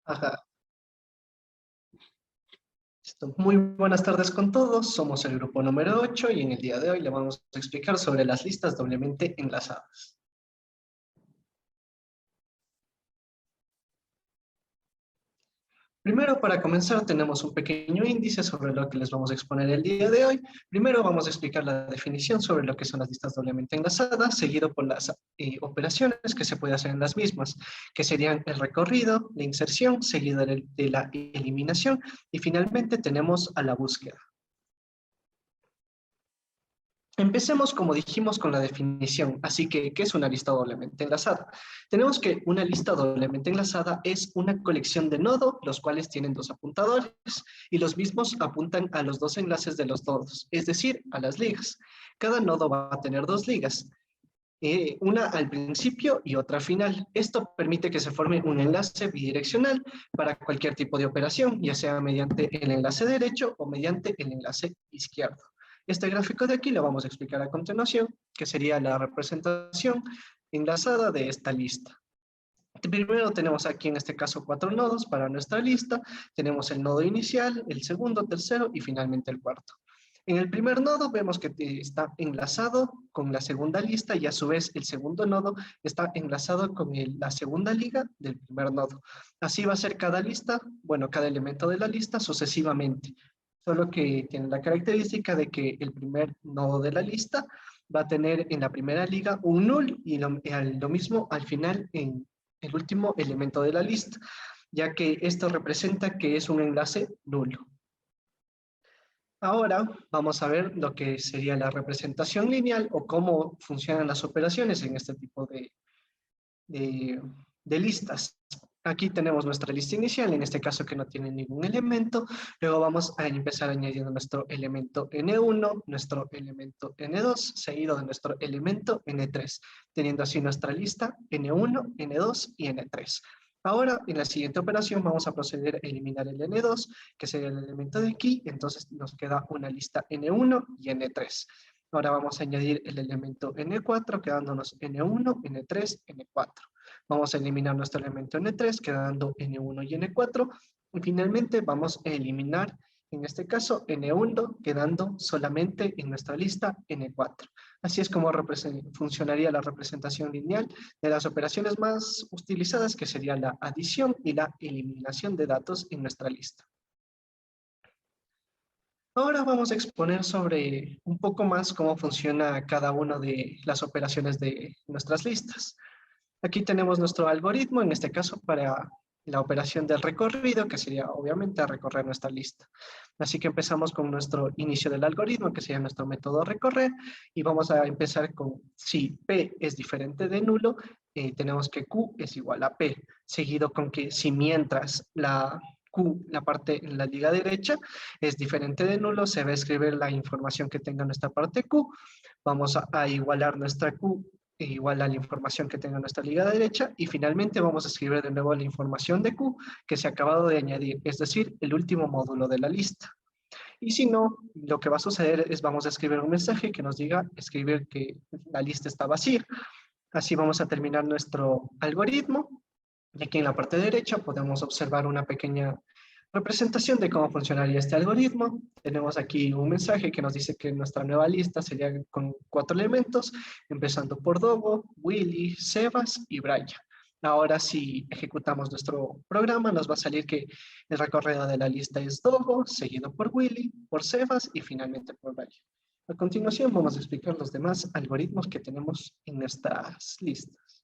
Ajá. Listo. Muy buenas tardes con todos. Somos el grupo número 8 y en el día de hoy le vamos a explicar sobre las listas doblemente enlazadas. Primero, para comenzar, tenemos un pequeño índice sobre lo que les vamos a exponer el día de hoy. Primero vamos a explicar la definición sobre lo que son las listas doblemente enlazadas, seguido por las operaciones que se puede hacer en las mismas, que serían el recorrido, la inserción, seguido de la eliminación y finalmente tenemos a la búsqueda. Empecemos, como dijimos, con la definición. Así que, ¿qué es una lista doblemente enlazada? Tenemos que una lista doblemente enlazada es una colección de nodos, los cuales tienen dos apuntadores, y los mismos apuntan a los dos enlaces de los nodos, es decir, a las ligas. Cada nodo va a tener dos ligas, una al principio y otra al final. Esto permite que se forme un enlace bidireccional para cualquier tipo de operación, ya sea mediante el enlace derecho o mediante el enlace izquierdo. Este gráfico de aquí lo vamos a explicar a continuación, que sería la representación enlazada de esta lista. Primero tenemos aquí en este caso 4 nodos para nuestra lista. Tenemos el nodo inicial, el segundo, tercero y finalmente el cuarto. En el primer nodo vemos que está enlazado con la segunda lista y a su vez el segundo nodo está enlazado con la segunda liga del primer nodo. Así va a ser cada lista, bueno, cada elemento de la lista sucesivamente. Solo que tiene la característica de que el primer nodo de la lista va a tener en la primera liga un null y lo mismo al final en el último elemento de la lista, ya que esto representa que es un enlace nulo. Ahora vamos a ver lo que sería la representación lineal o cómo funcionan las operaciones en este tipo de, de listas. Aquí tenemos nuestra lista inicial, en este caso que no tiene ningún elemento. Luego vamos a empezar añadiendo nuestro elemento N1, nuestro elemento N2, seguido de nuestro elemento N3, teniendo así nuestra lista N1, N2 y N3. Ahora, en la siguiente operación, vamos a proceder a eliminar el N2, que sería el elemento de aquí, entonces nos queda una lista N1 y N3. Ahora vamos a añadir el elemento N4, quedándonos N1, N3, N4. Vamos a eliminar nuestro elemento N3, quedando N1 y N4. Y finalmente vamos a eliminar, en este caso, N1, quedando solamente en nuestra lista N4. Así es como funcionaría la representación lineal de las operaciones más utilizadas, que sería la adición y la eliminación de datos en nuestra lista. Ahora vamos a exponer sobre un poco más cómo funciona cada una de las operaciones de nuestras listas. Aquí tenemos nuestro algoritmo, en este caso para la operación del recorrido, que sería obviamente recorrer nuestra lista. Así que empezamos con nuestro inicio del algoritmo, que sería nuestro método recorrer, y vamos a empezar con si P es diferente de nulo, tenemos que Q es igual a P, seguido con que si mientras la Q, la parte en la liga derecha, es diferente de nulo, se va a escribir la información que tenga nuestra parte Q, vamos a igualar nuestra Q igual a la información que tenga nuestra liga derecha y finalmente vamos a escribir de nuevo la información de Q que se ha acabado de añadir, es decir, el último módulo de la lista. Y si no, lo que va a suceder es vamos a escribir un mensaje que nos diga escribir que la lista está vacía. Así vamos a terminar nuestro algoritmo. Y aquí en la parte derecha podemos observar una pequeña representación de cómo funcionaría este algoritmo. Tenemos aquí un mensaje que nos dice que nuestra nueva lista sería con 4 elementos, empezando por Dogo, Willy, Sebas y Brian. Ahora si ejecutamos nuestro programa, nos va a salir que el recorrido de la lista es Dogo, seguido por Willy, por Sebas y finalmente por Brian. A continuación vamos a explicar los demás algoritmos que tenemos en nuestras listas.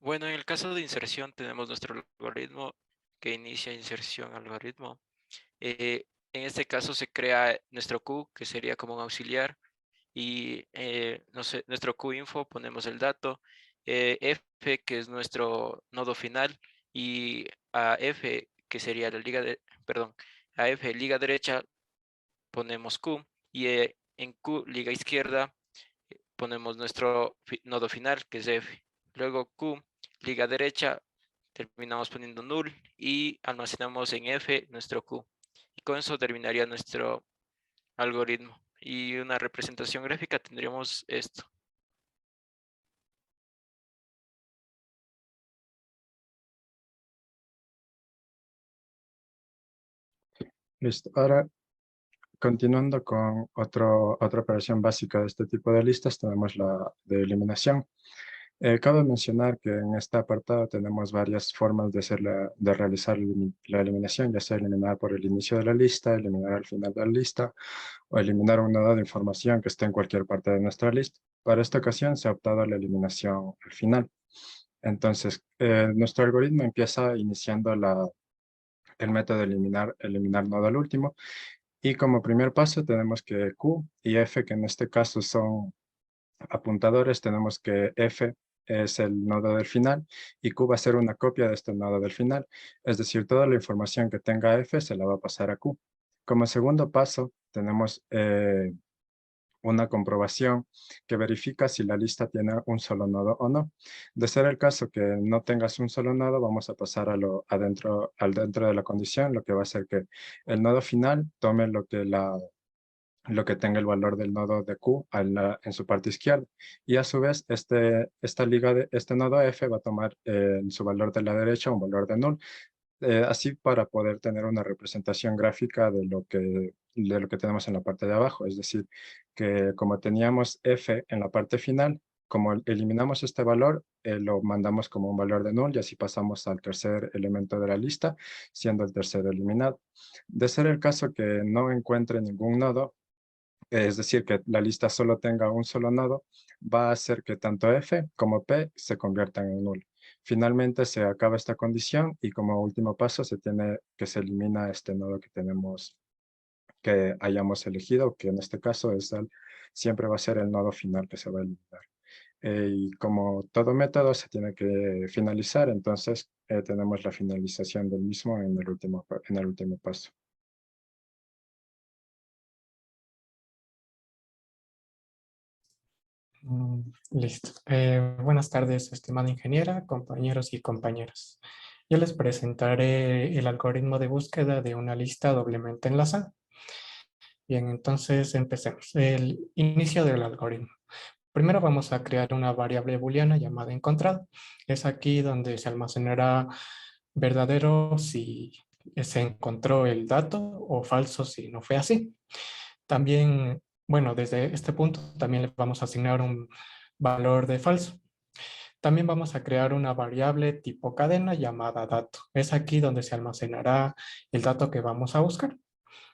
Bueno, en el caso de inserción tenemos nuestro algoritmo que inicia inserción algoritmo. En este caso se crea nuestro Q, que sería como un auxiliar, y no sé, nuestro QInfo ponemos el dato, F, que es nuestro nodo final, y a F, que sería la liga de, perdón, a F, liga derecha, ponemos Q, y en Q, liga izquierda, ponemos nuestro nodo final, que es F. Luego Q, liga derecha, terminamos poniendo null y almacenamos en F nuestro Q. Y con eso terminaría nuestro algoritmo. Y una representación gráfica tendríamos esto. Listo. Ahora, continuando con otra operación básica de este tipo de listas, tenemos la de eliminación. Cabe mencionar que en este apartado tenemos varias formas de realizar la eliminación, ya sea eliminar por el inicio de la lista, eliminar al final de la lista o eliminar un nodo de información que esté en cualquier parte de nuestra lista. Para esta ocasión se ha optado la eliminación al final. Entonces, nuestro algoritmo empieza iniciando el método de eliminar nodo al último. Y como primer paso tenemos que Q y F, que en este caso son apuntadores, tenemos que F es el nodo del final y Q va a ser una copia de este nodo del final. Es decir, toda la información que tenga F se la va a pasar a Q. Como segundo paso, tenemos una comprobación que verifica si la lista tiene un solo nodo o no. De ser el caso que no tengas un solo nodo, vamos a pasar al dentro de la condición, lo que va a hacer que el nodo final tome lo que tenga el valor del nodo de Q en su parte izquierda. Y a su vez, este nodo F va a tomar en su valor de la derecha un valor de null. Así para poder tener una representación gráfica de lo que tenemos en la parte de abajo. Es decir, que como teníamos F en la parte final, como eliminamos este valor, lo mandamos como un valor de null y así pasamos al tercer elemento de la lista, siendo el tercero eliminado. De ser el caso que no encuentre ningún nodo, es decir, que la lista solo tenga un solo nodo, va a hacer que tanto F como P se conviertan en null. Finalmente se acaba esta condición y como último paso se elimina este nodo que hayamos elegido, que en este caso siempre va a ser el nodo final que se va a eliminar. Y como todo método se tiene que finalizar, entonces tenemos la finalización del mismo en el último paso. Listo. Buenas tardes, estimada ingeniera, compañeros y compañeras. Yo les presentaré el algoritmo de búsqueda de una lista doblemente enlazada. Bien, entonces empecemos. El inicio del algoritmo. Primero vamos a crear una variable booleana llamada encontrado. Es aquí donde se almacenará verdadero si se encontró el dato o falso si no fue así. También, bueno, desde este punto también le vamos a asignar un valor de falso. También vamos a crear una variable tipo cadena llamada dato. Es aquí donde se almacenará el dato que vamos a buscar.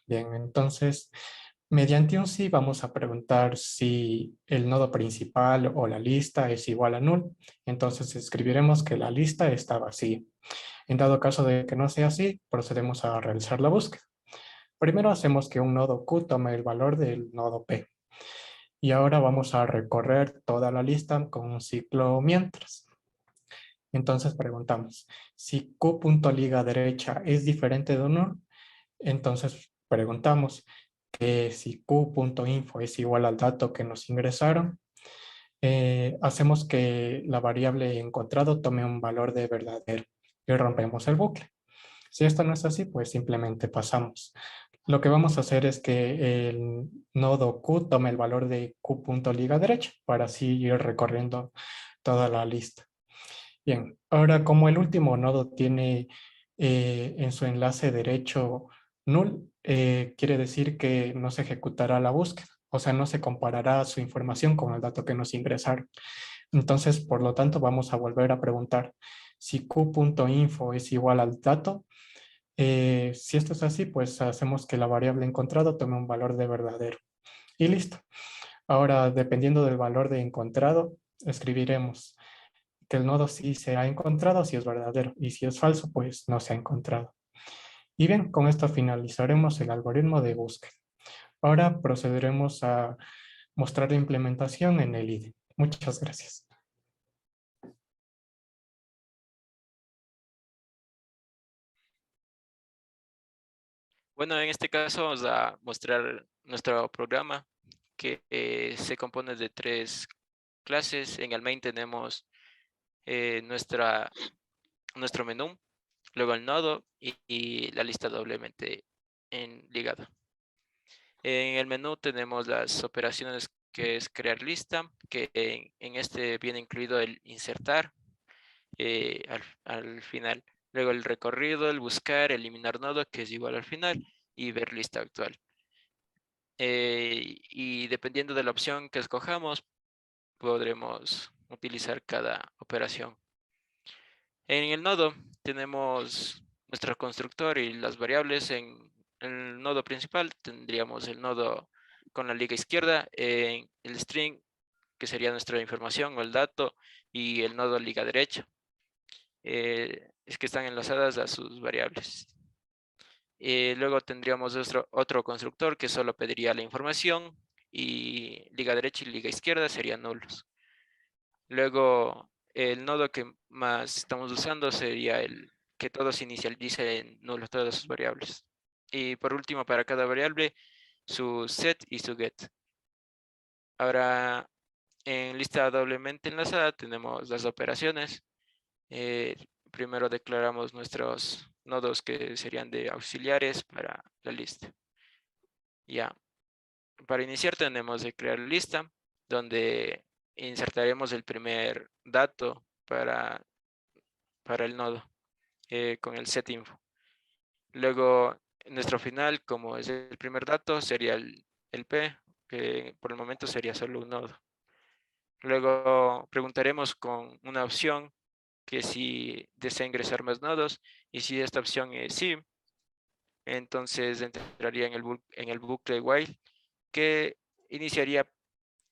Bien, entonces, mediante un si vamos a preguntar si el nodo principal o la lista es igual a null. Entonces escribiremos que la lista está vacía. En dado caso de que no sea así, procedemos a realizar la búsqueda. Primero hacemos que un nodo Q tome el valor del nodo P. Y ahora vamos a recorrer toda la lista con un ciclo mientras. Entonces preguntamos, si Q.liga derecha es diferente de null, entonces preguntamos que si Q.info es igual al dato que nos ingresaron, hacemos que la variable encontrado tome un valor de verdadero y rompemos el bucle. Si esto no es así, pues simplemente pasamos. Lo que vamos a hacer es que el nodo Q tome el valor de Q.liga derecha para así ir recorriendo toda la lista. Bien, ahora como el último nodo tiene en su enlace derecho null, quiere decir que no se ejecutará la búsqueda, o sea, no se comparará su información con el dato que nos ingresaron. Entonces, por lo tanto, vamos a volver a preguntar si q.info es igual al dato. Si esto es así, pues hacemos que la variable encontrado tome un valor de verdadero. Y listo. Ahora, dependiendo del valor de encontrado, escribiremos que el nodo sí se ha encontrado si es verdadero y si es falso, pues no se ha encontrado. Y bien, con esto finalizaremos el algoritmo de búsqueda. Ahora procederemos a mostrar la implementación en el IDE. Muchas gracias. Bueno, en este caso vamos a mostrar nuestro programa que se compone de 3 clases. En el main tenemos nuestro menú, luego el nodo y la lista doblemente ligada. En el menú tenemos las operaciones que es crear lista, que en este viene incluido el insertar al final. Luego el recorrido, el buscar, eliminar nodo, que es igual al final. y ver lista actual. Y dependiendo de la opción que escojamos, podremos utilizar cada operación. En el nodo tenemos nuestro constructor y las variables. En el nodo principal tendríamos el nodo con la liga izquierda, en el string, que sería nuestra información o el dato, y el nodo liga derecha. Es que están enlazadas a sus variables. Luego tendríamos otro constructor que solo pediría la información, y liga derecha y liga izquierda serían nulos. Luego el nodo que más estamos usando sería el que todos inicialice en nulos todas sus variables. Y por último, para cada variable, su set y su get. Ahora, en lista doblemente enlazada tenemos las operaciones. Primero declaramos nuestros nodos que serían de auxiliares para la lista. Ya, para iniciar tenemos de crear lista, donde insertaremos el primer dato para el nodo con el setInfo. Luego, nuestro final, como es el primer dato, sería el P, que por el momento sería solo un nodo. Luego preguntaremos con una opción que si desea ingresar más nodos, y si esta opción es sí, entonces entraría en el bucle while, que iniciaría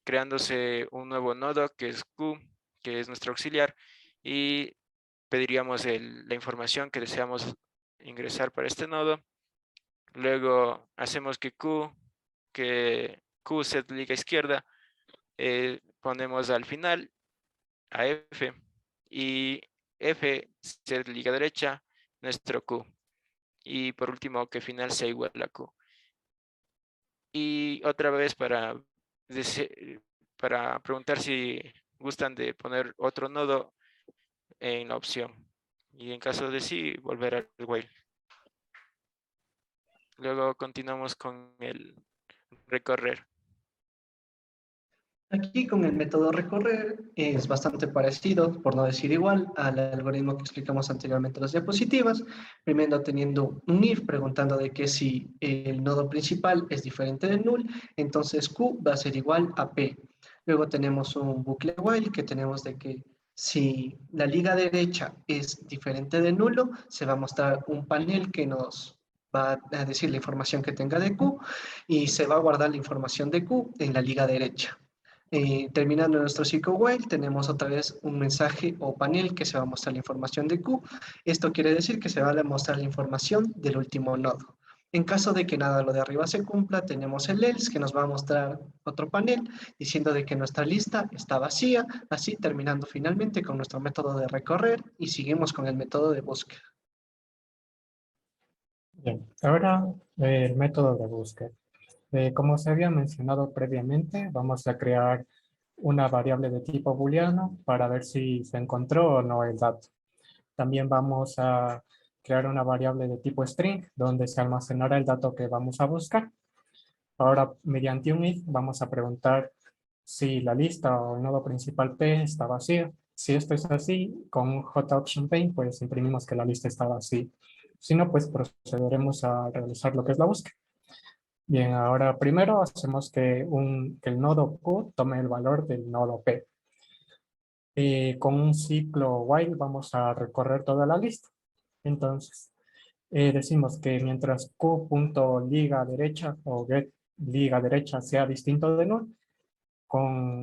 creándose un nuevo nodo que es Q, que es nuestro auxiliar, y pediríamos la información que deseamos ingresar para este nodo. Luego hacemos que Q set liga izquierda, ponemos al final a F, y F set liga derecha nuestro Q, y por último que final sea igual a Q. Y otra vez para preguntar si gustan de poner otro nodo en la opción, y en caso de sí, volver al while. Luego continuamos con el recorrer. Aquí con el método recorrer es bastante parecido, por no decir igual, al algoritmo que explicamos anteriormente en las diapositivas. Primero teniendo un if preguntando de que si el nodo principal es diferente de null, entonces Q va a ser igual a P. Luego tenemos un bucle while que tenemos de que si la liga derecha es diferente de nulo, se va a mostrar un panel que nos va a decir la información que tenga de Q, y se va a guardar la información de Q en la liga derecha. Terminando nuestro ciclo while, tenemos otra vez un mensaje o panel que se va a mostrar la información de Q. Esto quiere decir que se va a mostrar la información del último nodo. En caso de que nada de lo de arriba se cumpla, tenemos el else que nos va a mostrar otro panel diciendo de que nuestra lista está vacía, así terminando finalmente con nuestro método de recorrer, y seguimos con el método de búsqueda. Bien, ahora el método de búsqueda. Como se había mencionado previamente, vamos a crear una variable de tipo booleano para ver si se encontró o no el dato. También vamos a crear una variable de tipo string donde se almacenará el dato que vamos a buscar. Ahora, mediante un if, vamos a preguntar si la lista o el nodo principal P está vacío. Si esto es así, con JOptionPaint, pues imprimimos que la lista está vacía. Si no, pues procederemos a realizar lo que es la búsqueda. Bien, ahora primero hacemos que el nodo Q tome el valor del nodo P. Con un ciclo while vamos a recorrer toda la lista. Entonces, decimos que mientras Q.liga derecha o get liga derecha sea distinto de null,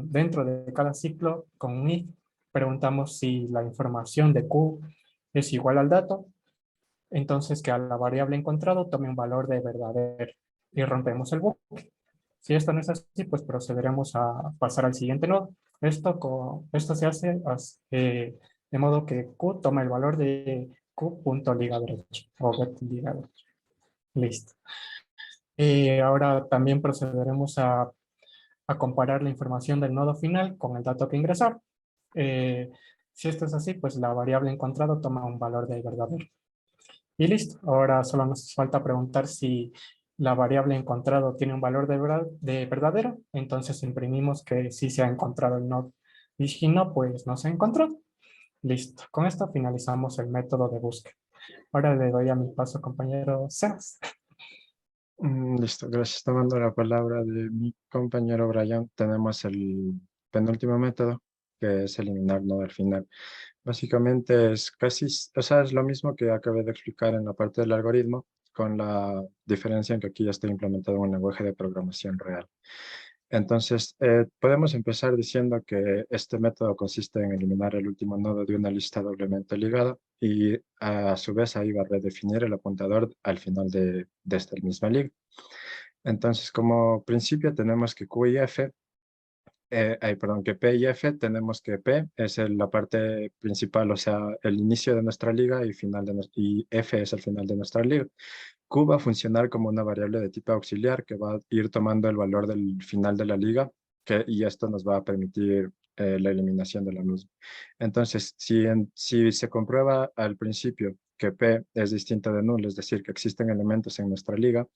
dentro de cada ciclo, con un if, preguntamos si la información de Q es igual al dato, entonces que a la variable encontrado tome un valor de verdadero y rompemos el bucle. Si esto no es así, pues procederemos a pasar al siguiente nodo. Esto se hace de modo que Q toma el valor de Q.liga derecha o get liga derecha. Listo. Ahora también procederemos a comparar la información del nodo final con el dato que ingresar. Si esto es así, pues la variable encontrado toma un valor de verdadero. Y listo. Ahora solo nos falta preguntar si la variable encontrado tiene un valor de verdadero. Entonces imprimimos que sí se ha encontrado el nodo. Y si no, pues no se encontró. Listo. Con esto finalizamos el método de búsqueda. Ahora le doy a mi paso compañero Sebas. Listo, gracias. Tomando la palabra de mi compañero Brian, tenemos el penúltimo método, que es eliminar nodo al final. Básicamente es casi, o sea, es lo mismo que acabé de explicar en la parte del algoritmo, con la diferencia en que aquí ya está implementado un lenguaje de programación real. Entonces, podemos empezar diciendo que este método consiste en eliminar el último nodo de una lista doblemente ligada y a su vez ahí va a redefinir el apuntador al final de esta misma liga. Entonces, como principio tenemos que Q y F, perdón, que P y F, tenemos que P es la parte principal, o sea, el inicio de nuestra liga y, y F es el final de nuestra liga. Q va a funcionar como una variable de tipo auxiliar que va a ir tomando el valor del final de la liga y esto nos va a permitir la eliminación de la misma. Entonces, si se comprueba al principio que P es distinta de null, es decir, que existen elementos en nuestra liga,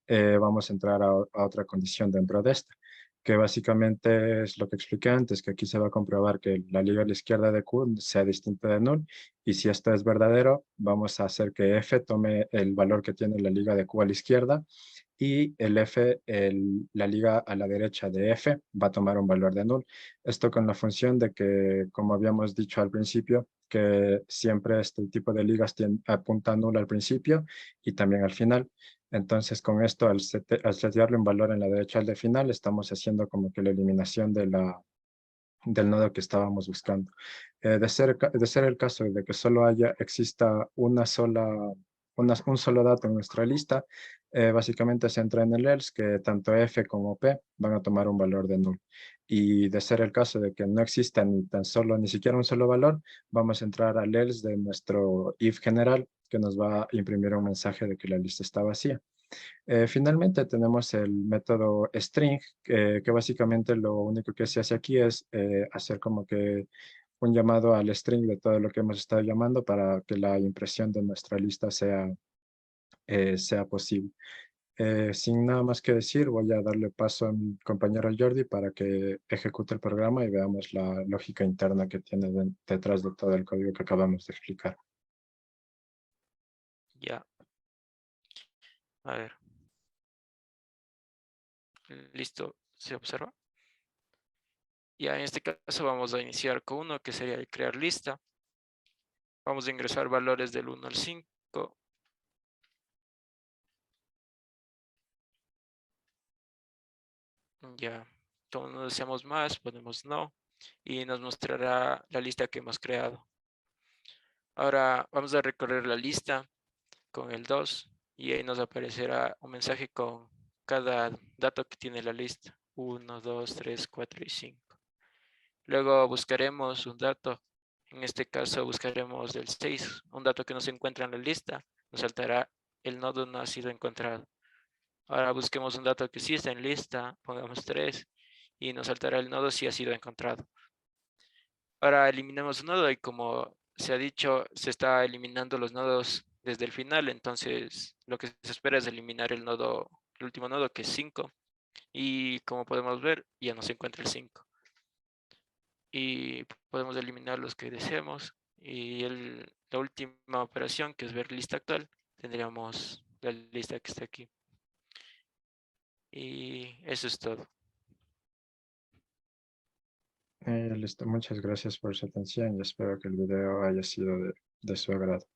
vamos a entrar a otra condición dentro de esta, que básicamente es lo que expliqué antes, que aquí se va a comprobar que la liga a la izquierda de Q sea distinta de null, y si esto es verdadero, vamos a hacer que F tome el valor que tiene la liga de Q a la izquierda, y el F, la liga a la derecha de F, va a tomar un valor de null. Esto con la función de que, como habíamos dicho al principio, que siempre este tipo de ligas apunta a null al principio y también al final. Entonces, con esto, al setearle un valor en la derecha al de final, estamos haciendo como que la eliminación del nodo que estábamos buscando. De ser el caso de que solo exista un solo dato en nuestra lista, básicamente se entra en el else que tanto F como P van a tomar un valor de null. Y de ser el caso de que no exista ni siquiera un solo valor, vamos a entrar al else de nuestro if general, que nos va a imprimir un mensaje de que la lista está vacía. Finalmente tenemos el método string, que básicamente lo único que se hace aquí es hacer como que un llamado al string de todo lo que hemos estado llamando para que la impresión de nuestra lista sea posible. Sin nada más que decir, voy a darle paso a mi compañero Jordi para que ejecute el programa y veamos la lógica interna que tiene detrás de todo el código que acabamos de explicar. Ya. A ver. Listo. ¿Se observa? Ya en este caso vamos a iniciar con uno que sería el crear lista. Vamos a ingresar valores del 1 al 5. Ya. Como no deseamos más, ponemos no. Y nos mostrará la lista que hemos creado. Ahora vamos a recorrer la lista con el 2 y ahí nos aparecerá un mensaje con cada dato que tiene la lista. 1, 2, 3, 4 y 5. Luego buscaremos un dato. En este caso buscaremos el 6, un dato que no se encuentra en la lista. Nos saltará el nodo no ha sido encontrado. Ahora busquemos un dato que sí está en lista, pongamos 3 y nos saltará el nodo si ha sido encontrado. Ahora eliminamos un nodo y como se ha dicho, se está eliminando los nodos desde el final, entonces lo que se espera es eliminar el último nodo que es 5 y como podemos ver ya no se encuentra el 5 y podemos eliminar los que deseemos y la última operación que es ver lista actual, tendríamos la lista que está aquí y eso es todo. Listo, muchas gracias por su atención y espero que el video haya sido de su agrado.